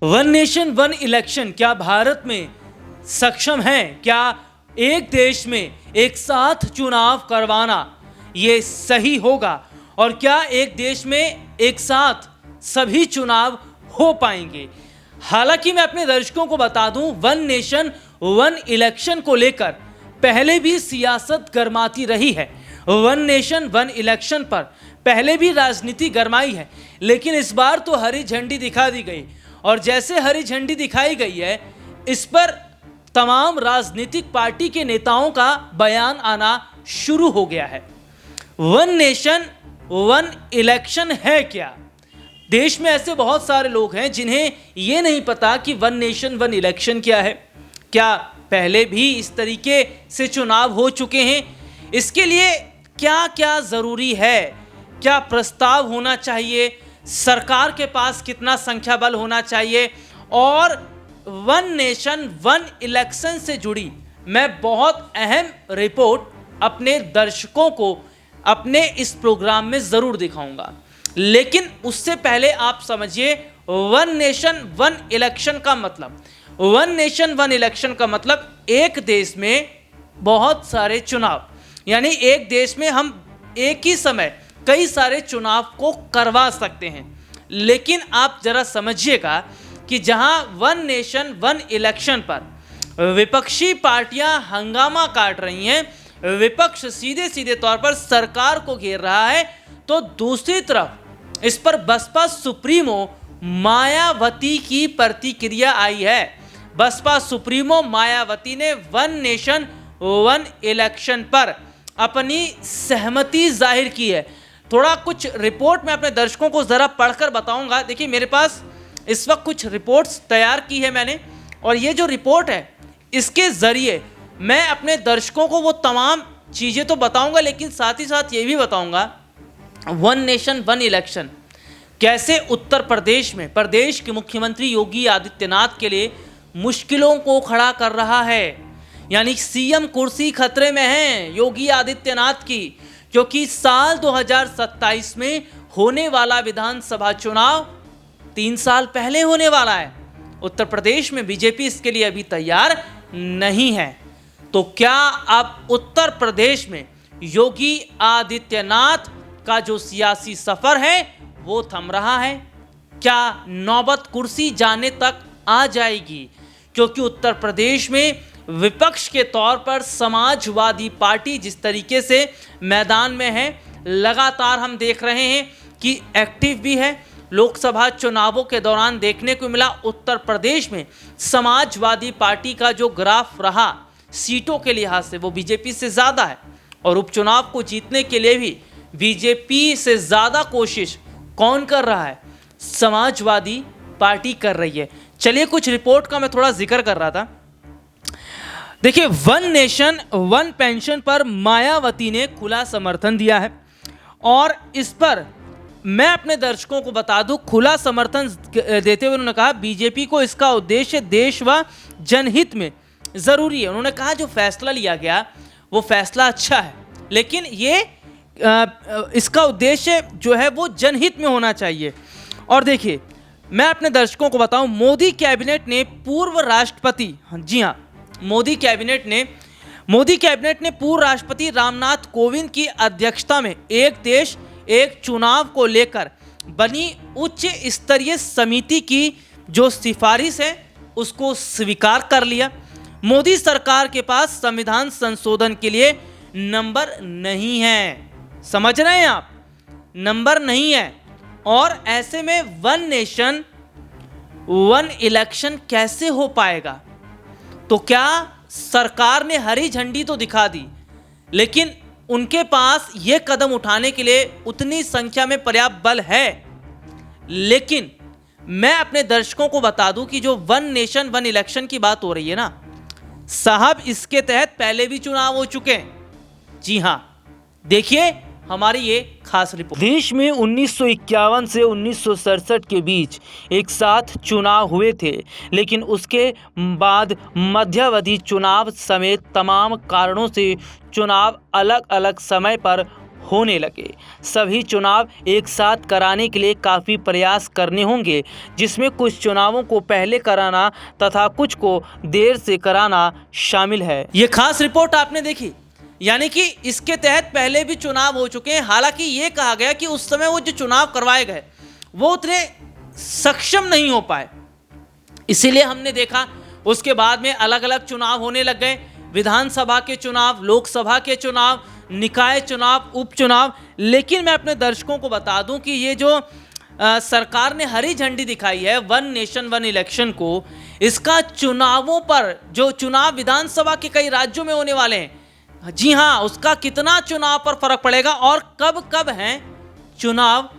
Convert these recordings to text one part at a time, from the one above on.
One nation one election क्या भारत में सक्षम है? क्या एक देश में एक साथ चुनाव करवाना ये सही होगा? और क्या एक देश में एक साथ सभी चुनाव हो पाएंगे? हालांकि मैं अपने दर्शकों को बता दूं, वन नेशन वन इलेक्शन को लेकर पहले भी सियासत गरमाती रही है। वन नेशन वन इलेक्शन पर पहले भी राजनीति गरमाई है, लेकिन इस बार तो हरी झंडी दिखा दी गई। और जैसे हरी झंडी दिखाई गई है, इस पर तमाम राजनीतिक पार्टी के नेताओं का बयान आना शुरू हो गया है। वन नेशन वन इलेक्शन है क्या? देश में ऐसे बहुत सारे लोग हैं जिन्हें यह नहीं पता कि वन नेशन वन इलेक्शन क्या है। क्या पहले भी इस तरीके से चुनाव हो चुके हैं? इसके लिए क्या क्या जरूरी है? क्या प्रस्ताव होना चाहिए? सरकार के पास कितना संख्या बल होना चाहिए? और वन नेशन वन इलेक्शन से जुड़ी मैं बहुत अहम रिपोर्ट अपने दर्शकों को अपने इस प्रोग्राम में ज़रूर दिखाऊंगा। लेकिन उससे पहले आप समझिए, वन नेशन वन इलेक्शन का मतलब, वन नेशन वन इलेक्शन का मतलब एक देश में बहुत सारे चुनाव, यानी एक देश में हम एक ही समय कई सारे चुनाव को करवा सकते हैं। लेकिन आप जरा समझिएगा कि जहां वन नेशन वन इलेक्शन पर विपक्षी पार्टियां हंगामा काट रही हैं, विपक्ष सीधे सीधे तौर पर सरकार को घेर रहा है, तो दूसरी तरफ इस पर बसपा सुप्रीमो मायावती की प्रतिक्रिया आई है। बसपा सुप्रीमो मायावती ने वन नेशन वन इलेक्शन पर अपनी सहमति जाहिर की है। थोड़ा कुछ रिपोर्ट मैं अपने दर्शकों को ज़रा पढ़कर बताऊंगा। देखिए, मेरे पास इस वक्त कुछ रिपोर्ट्स तैयार की है मैंने, और ये जो रिपोर्ट है इसके ज़रिए मैं अपने दर्शकों को वो तमाम चीज़ें तो बताऊंगा, लेकिन साथ ही साथ ये भी बताऊंगा वन नेशन वन इलेक्शन कैसे उत्तर प्रदेश में प्रदेश के मुख्यमंत्री योगी आदित्यनाथ के लिए मुश्किलों को खड़ा कर रहा है। यानी सीएम कुर्सी खतरे में है योगी आदित्यनाथ की, क्योंकि साल 2027 में होने वाला विधानसभा चुनाव 3 साल पहले होने वाला है। उत्तर प्रदेश में बीजेपी इसके लिए अभी तैयार नहीं है। तो क्या अब उत्तर प्रदेश में योगी आदित्यनाथ का जो सियासी सफर है वो थम रहा है? क्या नौबत कुर्सी जाने तक आ जाएगी? क्योंकि उत्तर प्रदेश में विपक्ष के तौर पर समाजवादी पार्टी जिस तरीके से मैदान में है, लगातार हम देख रहे हैं कि एक्टिव भी है। लोकसभा चुनावों के दौरान देखने को मिला उत्तर प्रदेश में समाजवादी पार्टी का जो ग्राफ रहा सीटों के लिहाज से वो बीजेपी से ज़्यादा है, और उपचुनाव को जीतने के लिए भी बीजेपी से ज़्यादा कोशिश कौन कर रहा है? समाजवादी पार्टी कर रही है। चलिए, कुछ रिपोर्ट का मैं थोड़ा जिक्र कर रहा था। देखिए, वन नेशन वन पेंशन पर मायावती ने खुला समर्थन दिया है, और इस पर मैं अपने दर्शकों को बता दूं, खुला समर्थन देते हुए उन्होंने कहा बीजेपी को इसका उद्देश्य देश व जनहित में ज़रूरी है। उन्होंने कहा जो फैसला लिया गया वो फैसला अच्छा है, लेकिन ये इसका उद्देश्य जो है वो जनहित में होना चाहिए। और देखिए, मैं अपने दर्शकों को बताऊं, मोदी कैबिनेट ने पूर्व राष्ट्रपति, जी हाँ, मोदी कैबिनेट ने पूर्व राष्ट्रपति रामनाथ कोविंद की अध्यक्षता में एक देश एक चुनाव को लेकर बनी उच्च स्तरीय समिति की जो सिफारिश है उसको स्वीकार कर लिया। मोदी सरकार के पास संविधान संशोधन के लिए नंबर नहीं है, समझ रहे हैं आप? नंबर नहीं है, और ऐसे में वन नेशन वन इलेक्शन कैसे हो पाएगा? तो क्या सरकार ने हरी झंडी तो दिखा दी, लेकिन उनके पास ये कदम उठाने के लिए उतनी संख्या में पर्याप्त बल है? लेकिन मैं अपने दर्शकों को बता दूं कि जो वन नेशन वन इलेक्शन की बात हो रही है ना साहब, इसके तहत पहले भी चुनाव हो चुके हैं। जी हां, देखिए हमारी ये खास रिपोर्ट। देश में 1951 से 1967 के बीच एक साथ चुनाव हुए थे, लेकिन उसके बाद मध्यावधि चुनाव समेत तमाम कारणों से चुनाव अलग अलग समय पर होने लगे। सभी चुनाव एक साथ कराने के लिए काफ़ी प्रयास करने होंगे, जिसमें कुछ चुनावों को पहले कराना तथा कुछ को देर से कराना शामिल है। ये खास रिपोर्ट आपने देखी, यानी कि इसके तहत पहले भी चुनाव हो चुके हैं। हालांकि ये कहा गया कि उस समय वो जो चुनाव करवाए गए वो उतने सक्षम नहीं हो पाए, इसीलिए हमने देखा उसके बाद में अलग अलग चुनाव होने लग गए। विधानसभा के चुनाव, लोकसभा के चुनाव, निकाय चुनाव, उपचुनाव। लेकिन मैं अपने दर्शकों को बता दूं कि ये जो सरकार ने हरी झंडी दिखाई है वन नेशन वन इलेक्शन को, इसका चुनावों पर, जो चुनाव विधानसभा के कई राज्यों में होने वाले हैं, जी हाँ, उसका कितना चुनाव पर फर्क पड़ेगा और कब कब हैं चुनाव,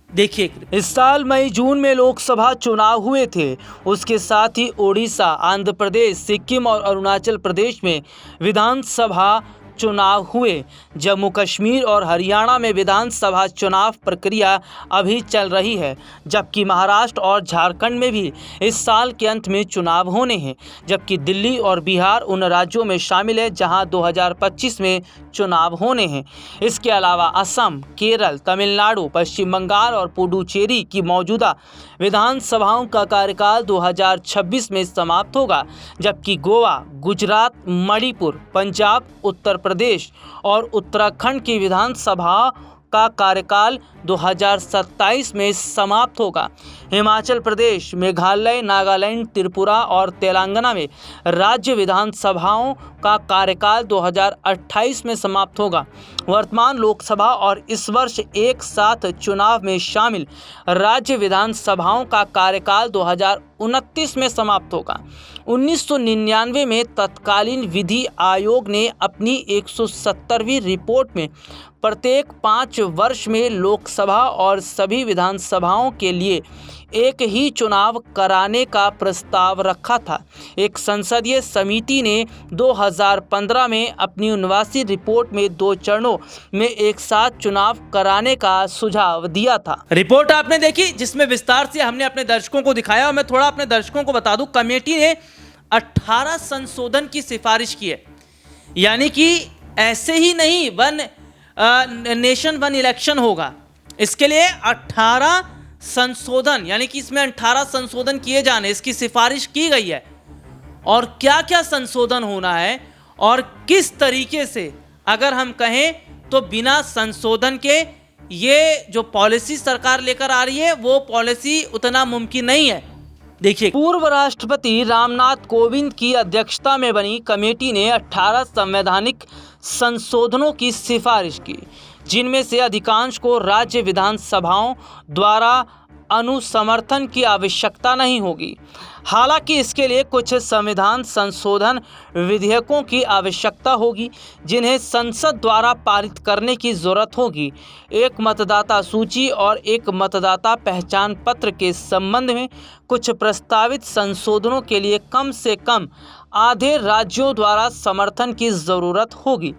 देखिए। इस साल मई जून में लोकसभा चुनाव हुए थे। उसके साथ ही ओडिशा, आंध्र प्रदेश, सिक्किम और अरुणाचल प्रदेश में विधानसभा चुनाव हुए। जम्मू कश्मीर और हरियाणा में विधानसभा चुनाव प्रक्रिया अभी चल रही है, जबकि महाराष्ट्र और झारखंड में भी इस साल के अंत में चुनाव होने हैं। जबकि दिल्ली और बिहार उन राज्यों में शामिल है जहां 2025 में चुनाव होने हैं। इसके अलावा असम, केरल, तमिलनाडु, पश्चिम बंगाल और पुडुचेरी की मौजूदा विधानसभाओं का कार्यकाल 2026 में समाप्त होगा, जबकि गोवा, गुजरात, मणिपुर, पंजाब, उत्तर प्रदेश और उत्तराखंड की विधानसभा का कार्यकाल 2027 में समाप्त होगा। हिमाचल प्रदेश, मेघालय, नागालैंड, त्रिपुरा और तेलंगाना में राज्य विधानसभाओं का कार्यकाल 2028 में समाप्त होगा। वर्तमान लोकसभा और इस वर्ष एक साथ चुनाव में शामिल राज्य विधानसभाओं का कार्यकाल 2029 में समाप्त होगा। 1999 में तत्कालीन विधि आयोग ने अपनी 170वीं रिपोर्ट में प्रत्येक 5 वर्ष में लोकसभा और सभी विधानसभाओं के लिए एक ही चुनाव कराने का प्रस्ताव रखा था। एक संसदीय समिति ने 2015 में अपनी 79वीं रिपोर्ट में 2 चरणों में एक साथ चुनाव कराने का सुझाव दिया था। रिपोर्ट आपने देखी, जिसमें विस्तार से हमने अपने दर्शकों को दिखाया। और मैं थोड़ा अपने दर्शकों को बता दूं, कमेटी ने 18 संशोधन की सिफारिश की है। यानी कि ऐसे ही नहीं वन नेशन वन इलेक्शन होगा, इसके लिए 18 संशोधन, यानी कि इसमें 18 संशोधन किए जाने, इसकी सिफारिश की गई है। और क्या क्या संशोधन होना है और किस तरीके से, अगर हम कहें तो बिना संशोधन के ये जो पॉलिसी सरकार लेकर आ रही है वो पॉलिसी उतना मुमकिन नहीं है। देखिए, पूर्व राष्ट्रपति रामनाथ कोविंद की अध्यक्षता में बनी कमेटी ने 18 संवैधानिक संशोधनों की सिफारिश की, जिनमें से अधिकांश को राज्य विधानसभाओं द्वारा अनुसमर्थन की आवश्यकता नहीं होगी। हालांकि इसके लिए कुछ संविधान संशोधन विधेयकों की आवश्यकता होगी, जिन्हें संसद द्वारा पारित करने की जरूरत होगी। एक मतदाता सूची और एक मतदाता पहचान पत्र के संबंध में कुछ प्रस्तावित संशोधनों के लिए कम से कम आधे राज्यों द्वारा समर्थन की जरूरत होगी।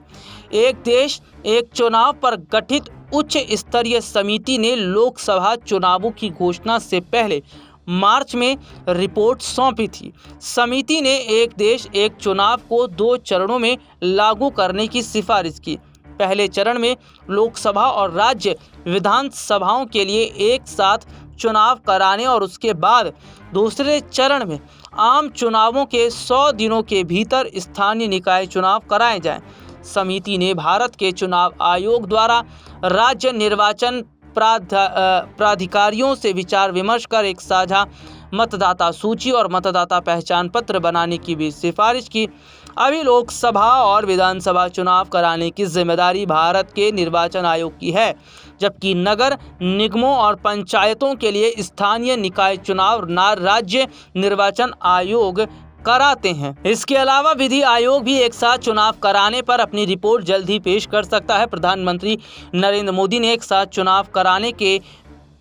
एक देश एक चुनाव पर गठित उच्च स्तरीय समिति ने लोकसभा चुनावों की घोषणा से पहले मार्च में रिपोर्ट सौंपी थी। समिति ने एक देश एक चुनाव को 2 चरणों में लागू करने की सिफारिश की। पहले चरण में लोकसभा और राज्य विधानसभाओं के लिए एक साथ चुनाव कराने और उसके बाद दूसरे चरण में आम चुनावों के 100 दिनों के भीतर स्थानीय निकाय चुनाव कराए जाएं। समिति ने भारत के चुनाव आयोग द्वारा राज्य निर्वाचन प्राधिकारियों से विचार विमर्श कर एक साझा मतदाता सूची और मतदाता पहचान पत्र बनाने की भी सिफारिश की। अभी लोकसभा और विधानसभा चुनाव कराने की जिम्मेदारी भारत के निर्वाचन आयोग की है, जबकि नगर निगमों और पंचायतों के लिए स्थानीय निकाय चुनाव राज्य निर्वाचन आयोग कराते हैं। इसके अलावा विधि आयोग भी एक साथ चुनाव कराने पर अपनी रिपोर्ट जल्द ही पेश कर सकता है। प्रधानमंत्री नरेंद्र मोदी ने एक साथ चुनाव कराने के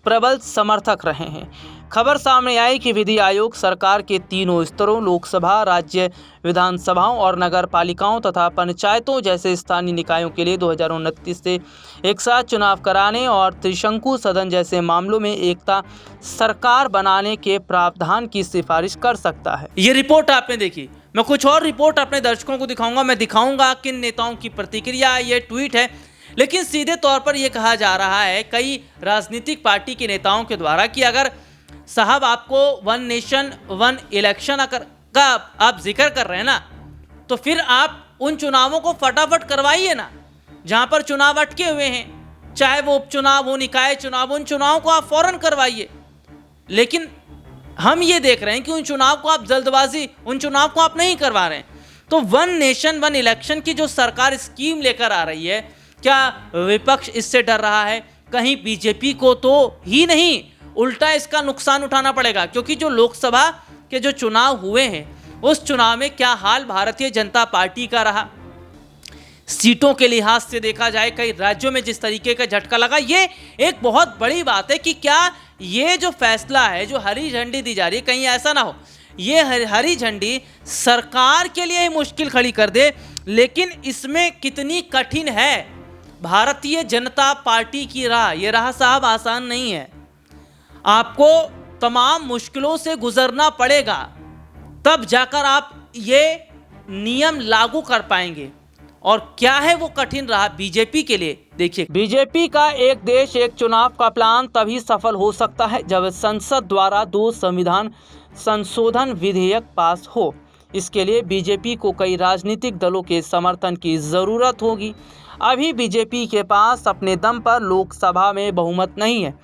प्रबल समर्थक रहे हैं। खबर सामने आई कि विधि आयोग सरकार के तीनों स्तरों लोकसभा, राज्य विधानसभाओं और नगर पालिकाओं तथा पंचायतों जैसे स्थानीय निकायों के लिए 2029 से एक साथ चुनाव कराने और त्रिशंकु सदन जैसे मामलों में एकता सरकार बनाने के प्रावधान की सिफारिश कर सकता है। ये रिपोर्ट आपने देखी। मैं कुछ और रिपोर्ट अपने दर्शकों को दिखाऊंगा। मैं दिखाऊंगा किन नेताओं की प्रतिक्रिया है, ये ट्वीट है। लेकिन सीधे तौर पर यह कहा जा रहा है कई राजनीतिक पार्टी के नेताओं के द्वारा कि अगर साहब आपको वन नेशन वन इलेक्शन का आप जिक्र कर रहे हैं ना, तो फिर आप उन चुनावों को फटाफट करवाइए ना, जहां पर चुनाव अटके हुए हैं, चाहे वो उपचुनाव हो, निकाय चुनाव, उन चुनावों को आप फौरन करवाइए। लेकिन हम ये देख रहे हैं कि उन चुनाव को आप जल्दबाजी, उन चुनाव को आप नहीं करवा रहे हैं। तो वन नेशन वन इलेक्शन की जो सरकार स्कीम लेकर आ रही है, क्या विपक्ष इससे डर रहा है? कहीं बीजेपी को तो ही नहीं, उल्टा इसका नुकसान उठाना पड़ेगा, क्योंकि जो लोकसभा के जो चुनाव हुए हैं उस चुनाव में क्या हाल भारतीय जनता पार्टी का रहा, सीटों के लिहाज से देखा जाए कई राज्यों में जिस तरीके का झटका लगा, ये एक बहुत बड़ी बात है कि क्या ये जो फैसला है, जो हरी झंडी दी जा रही है, कहीं ऐसा ना हो ये हरी झंडी सरकार के लिए ही मुश्किल खड़ी कर दे। लेकिन इसमें कितनी कठिन है भारतीय जनता पार्टी की राह, ये राह साहब आसान नहीं है। आपको तमाम मुश्किलों से गुजरना पड़ेगा, तब जाकर आप ये नियम लागू कर पाएंगे। और क्या है वो कठिन रहा बीजेपी के लिए? देखिए, बीजेपी का एक देश एक चुनाव का प्लान तभी सफल हो सकता है जब संसद द्वारा 2 संविधान संशोधन विधेयक पास हो। इसके लिए बीजेपी को कई राजनीतिक दलों के समर्थन की ज़रूरत होगी। अभी बीजेपी के पास अपने दम पर लोकसभा में बहुमत नहीं है।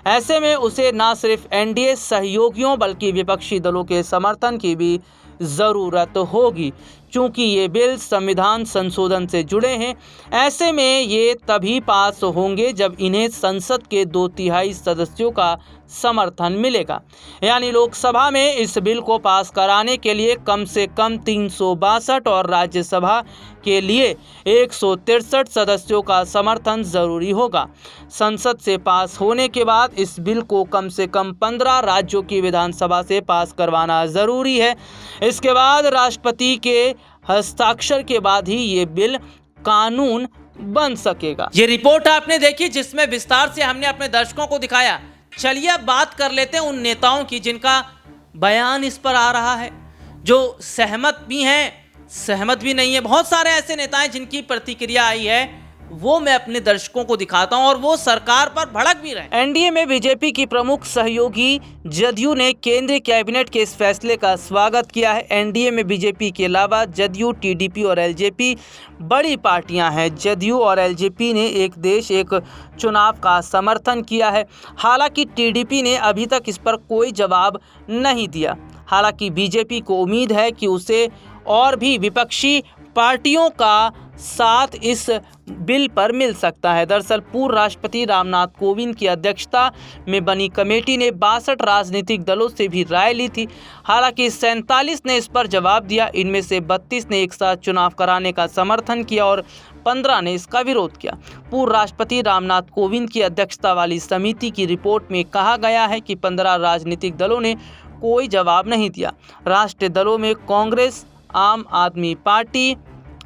ऐसे में उसे न सिर्फ एनडीए सहयोगियों बल्कि विपक्षी दलों के समर्थन की भी ज़रूरत होगी। चूँकि ये बिल संविधान संशोधन से जुड़े हैं, ऐसे में ये तभी पास होंगे जब इन्हें संसद के 2/3 सदस्यों का समर्थन मिलेगा। यानी लोकसभा में इस बिल को पास कराने के लिए कम से कम 362 और राज्यसभा के लिए 163 सदस्यों का समर्थन जरूरी होगा। संसद से पास होने के बाद इस बिल को कम से कम 15 राज्यों की विधानसभा से पास करवाना जरूरी है। इसके बाद राष्ट्रपति के हस्ताक्षर के बाद ही ये बिल कानून बन सकेगा। ये रिपोर्ट आपने देखी जिसमें विस्तार से हमने अपने दर्शकों को दिखाया। चलिए अब बात कर लेते हैं उन नेताओं की जिनका बयान इस पर आ रहा है, जो सहमत भी हैं, सहमत भी नहीं है। बहुत सारे ऐसे नेता हैं जिनकी प्रतिक्रिया आई है, वो मैं अपने दर्शकों को दिखाता हूं, और वो सरकार पर भड़क भी रहे। एनडीए में बीजेपी की प्रमुख सहयोगी जदयू ने केंद्रीय कैबिनेट के इस फैसले का स्वागत किया है। एनडीए में बीजेपी के अलावा जदयू, टीडीपी और एलजेपी बड़ी पार्टियां हैं। जदयू और एलजेपी ने एक देश एक चुनाव का समर्थन किया है। हालांकि टीडीपी ने अभी तक इस पर कोई जवाब नहीं दिया। हालांकि बीजेपी को उम्मीद है कि उसे और भी विपक्षी पार्टियों का साथ इस बिल पर मिल सकता है। दरअसल पूर्व राष्ट्रपति रामनाथ कोविंद की अध्यक्षता में बनी कमेटी ने 62 राजनीतिक दलों से भी राय ली थी। हालांकि 47 ने इस पर जवाब दिया। इनमें से 32 ने एक साथ चुनाव कराने का समर्थन किया और 15 ने इसका विरोध किया। पूर्व राष्ट्रपति रामनाथ कोविंद की अध्यक्षता वाली समिति की रिपोर्ट में कहा गया है कि 15 राजनीतिक दलों ने कोई जवाब नहीं दिया। राष्ट्रीय दलों में कांग्रेस, आम आदमी पार्टी,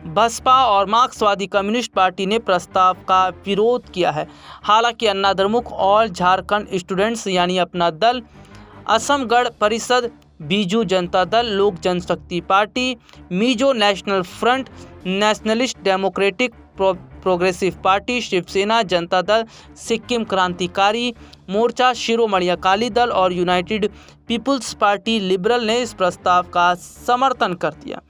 बसपा और मार्क्सवादी कम्युनिस्ट पार्टी ने प्रस्ताव का विरोध किया है। हालांकि अन्ना द्रमुक और झारखंड स्टूडेंट्स यानी अपना दल, Assam Gana Parishad, Biju Janata Dal, Lok Janshakti party, Mizo national front, nationalist democratic progressive party, Shivsena, Janata Dal, Sikkim क्रांतिकारी मोर्चा, शिरोमणि अकाली दल और यूनाइटेड पीपुल्स पार्टी लिबरल ने इस प्रस्ताव का समर्थन कर दिया।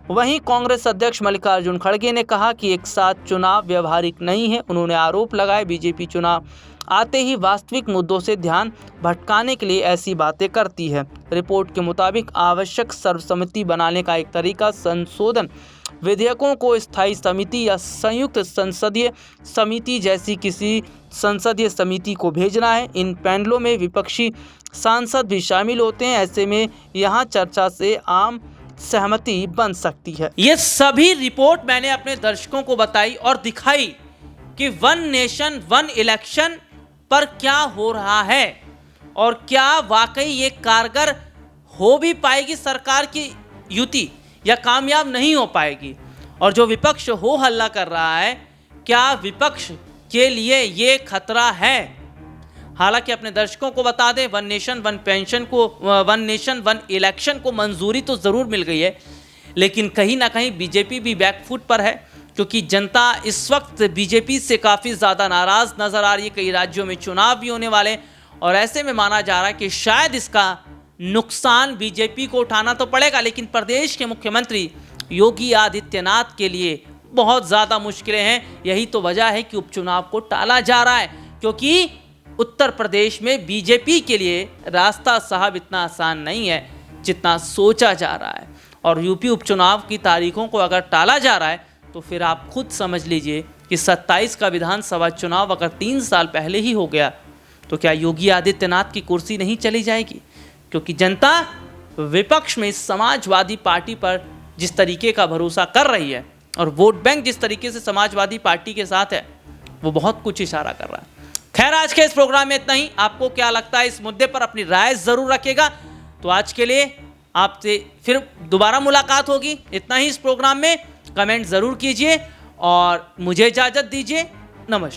वहीं कांग्रेस अध्यक्ष मल्लिकार्जुन खड़गे ने कहा कि एक साथ चुनाव व्यवहारिक नहीं है। उन्होंने आरोप लगाया बीजेपी चुनाव आते ही वास्तविक मुद्दों से ध्यान भटकाने के लिए ऐसी बातें करती है। रिपोर्ट के मुताबिक आवश्यक सर्वसम्मति बनाने का एक तरीका संशोधन विधेयकों को स्थायी समिति या संयुक्त संसदीय समिति जैसी किसी संसदीय समिति को भेजना है। इन पैनलों में विपक्षी सांसद भी शामिल होते हैं। ऐसे में यहाँ चर्चा से आम सहमति बन सकती है। ये सभी रिपोर्ट मैंने अपने दर्शकों को बताई और दिखाई कि वन नेशन वन इलेक्शन पर क्या हो रहा है और क्या वाकई ये कारगर हो भी पाएगी सरकार की युति या कामयाब नहीं हो पाएगी। और जो विपक्ष हो हल्ला कर रहा है, क्या विपक्ष के लिए ये खतरा है? हालांकि अपने दर्शकों को बता दें, वन नेशन वन पेंशन को, वन नेशन वन इलेक्शन को मंजूरी तो ज़रूर मिल गई है, लेकिन कहीं ना कहीं बीजेपी भी बैकफुट पर है। क्योंकि जनता इस वक्त बीजेपी से काफ़ी ज़्यादा नाराज़ नज़र आ रही है। कई राज्यों में चुनाव भी होने वाले और ऐसे में माना जा रहा है कि शायद इसका नुकसान बीजेपी को उठाना तो पड़ेगा, लेकिन प्रदेश के मुख्यमंत्री योगी आदित्यनाथ के लिए बहुत ज़्यादा मुश्किलें हैं। यही तो वजह है कि उपचुनाव को टाला जा रहा है, क्योंकि उत्तर प्रदेश में बीजेपी के लिए रास्ता साहब इतना आसान नहीं है जितना सोचा जा रहा है। और यूपी उपचुनाव की तारीखों को अगर टाला जा रहा है तो फिर आप खुद समझ लीजिए कि 27 का विधानसभा चुनाव अगर 3 साल पहले ही हो गया तो क्या योगी आदित्यनाथ की कुर्सी नहीं चली जाएगी? क्योंकि जनता विपक्ष में समाजवादी पार्टी पर जिस तरीके का भरोसा कर रही है और वोट बैंक जिस तरीके से समाजवादी पार्टी के साथ है, वो बहुत कुछ इशारा कर रहा है। खैर, आज के इस प्रोग्राम में इतना ही। आपको क्या लगता है इस मुद्दे पर अपनी राय जरूर रखिएगा। तो आज के लिए आपसे फिर दोबारा मुलाकात होगी। इतना ही इस प्रोग्राम में। कमेंट जरूर कीजिए और मुझे इजाजत दीजिए। नमस्कार।